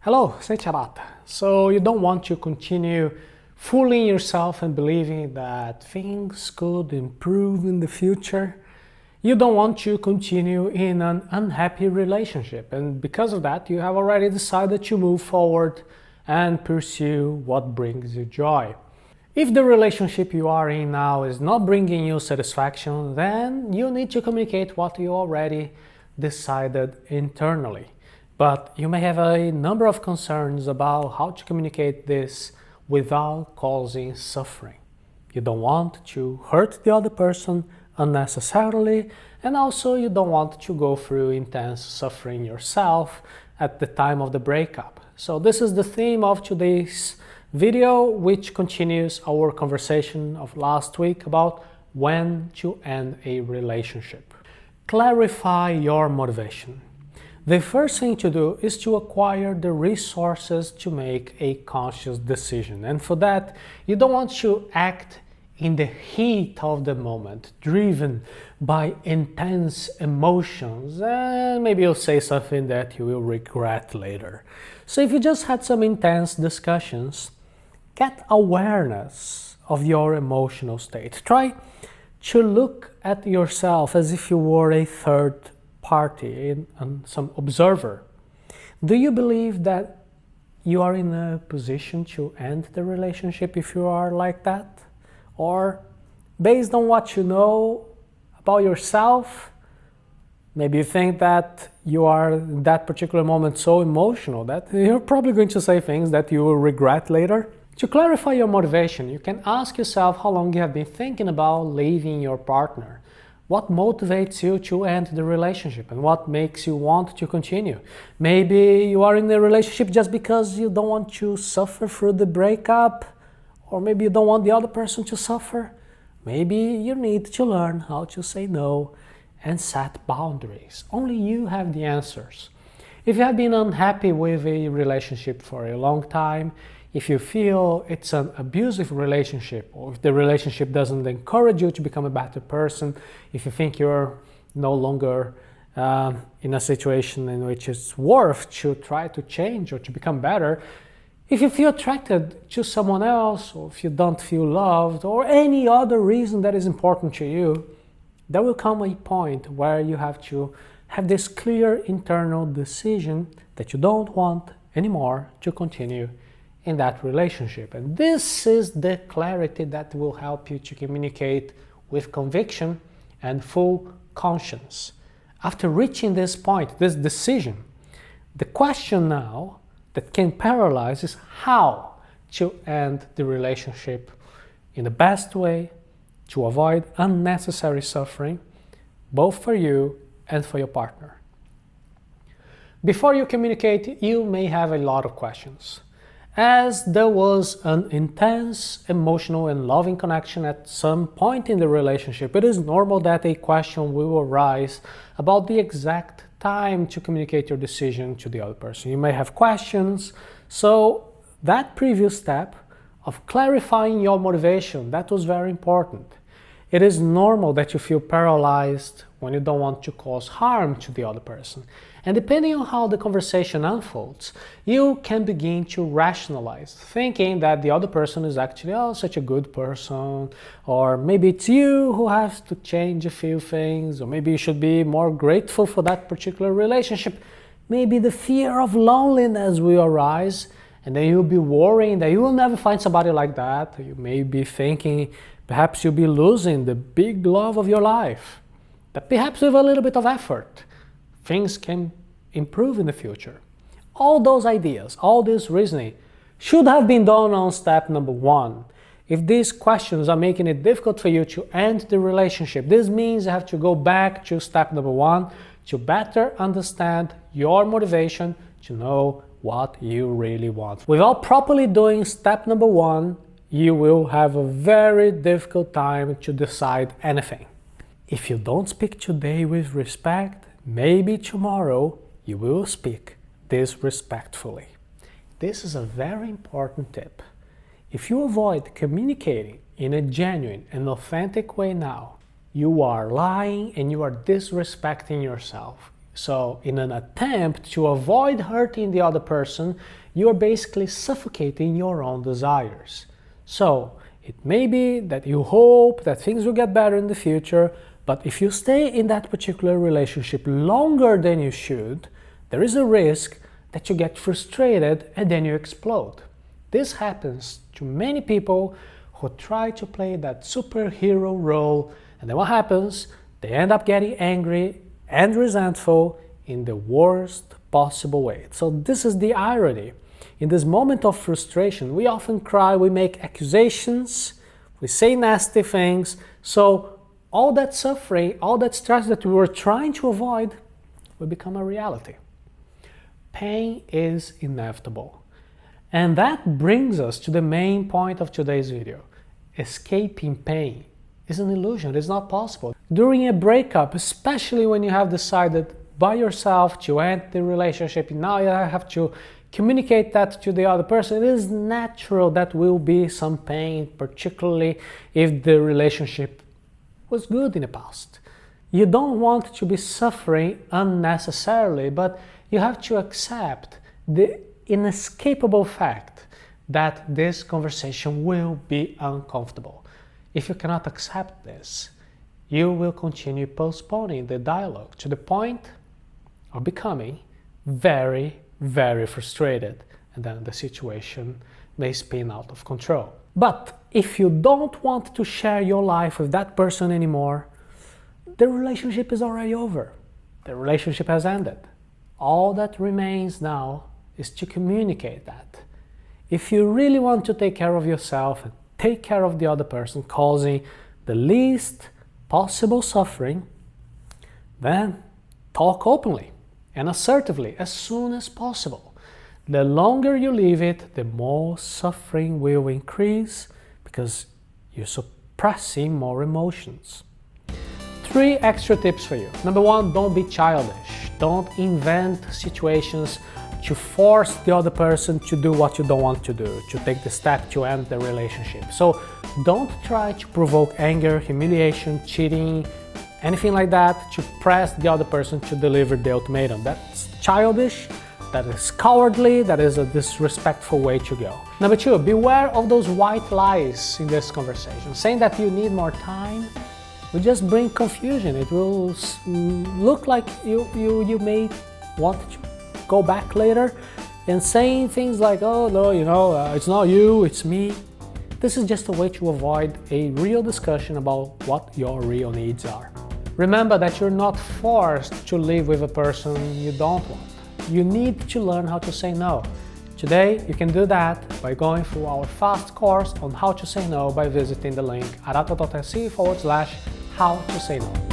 Hello, Seiiti Arata. So you don't want to continue fooling yourself and believing that things could improve in the future. You don't want to continue in an unhappy relationship, and because of that you have already decided to move forward and pursue what brings you joy. If the relationship you are in now is not bringing you satisfaction, then you need to communicate what you already decided internally. But you may have a number of concerns about how to communicate this without causing suffering. You don't want to hurt the other person unnecessarily, and also you don't want to go through intense suffering yourself at the time of the breakup. So this is the theme of today's video, which continues our conversation of last week about when to end a relationship. Clarify your motivation. The first thing to do is to acquire the resources to make a conscious decision. And for that, you don't want to act in the heat of the moment, driven by intense emotions, and maybe you'll say something that you will regret later. So if you just had some intense discussions, get awareness of your emotional state. Try to look at yourself as if you were a third party and some observer. Do you believe that you are in a position to end the relationship if you are like that? Or based on what you know about yourself, maybe you think that you are in that particular moment so emotional that you're probably going to say things that you will regret later. To clarify your motivation, you can ask yourself how long you have been thinking about leaving your partner. What motivates you to end the relationship and what makes you want to continue? Maybe you are in a relationship just because you don't want to suffer through the breakup, or maybe you don't want the other person to suffer. Maybe you need to learn how to say no and set boundaries. Only you have the answers. If you have been unhappy with a relationship for a long time, if you feel it's an abusive relationship, or if the relationship doesn't encourage you to become a better person, if you think you're no longer in a situation in which it's worth to try to change or to become better, if you feel attracted to someone else, or if you don't feel loved, or any other reason that is important to you, there will come a point where you have to have this clear internal decision that you don't want anymore to continue in that relationship. And this is the clarity that will help you to communicate with conviction and full conscience. After reaching this point, this decision, the question now that can paralyze is how to end the relationship in the best way to avoid unnecessary suffering, both for you and for your partner. Before you communicate, you may have a lot of questions. As there was an intense emotional and loving connection at some point in the relationship, it is normal that a question will arise about the exact time to communicate your decision to the other person. You may have questions, so that previous step of clarifying your motivation, that was very important. It is normal that you feel paralyzed when you don't want to cause harm to the other person. And depending on how the conversation unfolds, you can begin to rationalize, thinking that the other person is actually such a good person, or maybe it's you who has to change a few things, or maybe you should be more grateful for that particular relationship. Maybe the fear of loneliness will arise, and then you'll be worrying that you will never find somebody like that. You may be thinking perhaps you'll be losing the big love of your life. But perhaps with a little bit of effort, things can improve in the future. All those ideas, all this reasoning should have been done on step number 1. If these questions are making it difficult for you to end the relationship, this means you have to go back to step number 1 to better understand your motivation, to know what you really want. Without properly doing step number 1, you will have a very difficult time to decide anything. If you don't speak today with respect, maybe tomorrow you will speak disrespectfully. This is a very important tip. If you avoid communicating in a genuine and authentic way now, you are lying and you are disrespecting yourself. So in an attempt to avoid hurting the other person, you are basically suffocating your own desires. So it may be that you hope that things will get better in the future, but if you stay in that particular relationship longer than you should, there is a risk that you get frustrated and then you explode. This happens to many people who try to play that superhero role, and then what happens? They end up getting angry and resentful in the worst possible way. So this is the irony. In this moment of frustration, we often cry, we make accusations, we say nasty things. So all that suffering, all that stress that we were trying to avoid will become a reality. Pain is inevitable. And that brings us to the main point of today's video. Escaping pain is an illusion, it's not possible. During a breakup, especially when you have decided by yourself to end the relationship, now you have to communicate that to the other person, it is natural that will be some pain, particularly if the relationship was good in the past. You don't want to be suffering unnecessarily, but you have to accept the inescapable fact that this conversation will be uncomfortable. If you cannot accept this, you will continue postponing the dialogue to the point of becoming very, very frustrated, and then the situation may spin out of control. But if you don't want to share your life with that person anymore, the relationship is already over. The relationship has ended. All that remains now is to communicate that. If you really want to take care of yourself and take care of the other person, causing the least possible suffering, then talk openly and assertively as soon as possible. The longer you leave it, the more suffering will increase because you're suppressing more emotions. 3 extra tips for you. Number 1, don't be childish. Don't invent situations to force the other person to do what you don't want to do, to take the step to end the relationship. So don't try to provoke anger, humiliation, cheating, anything like that to press the other person to deliver the ultimatum. That's childish, that is cowardly, that is a disrespectful way to go. Number 2, beware of those white lies in this conversation. Saying that you need more time will just bring confusion. It will look like you may want to go back later, and saying things like, oh no, it's not you, it's me. This is just a way to avoid a real discussion about what your real needs are. Remember that you're not forced to live with a person you don't want. You need to learn how to say no. Today, you can do that by going through our fast course on how to say no by visiting the link arata.se/how to say no.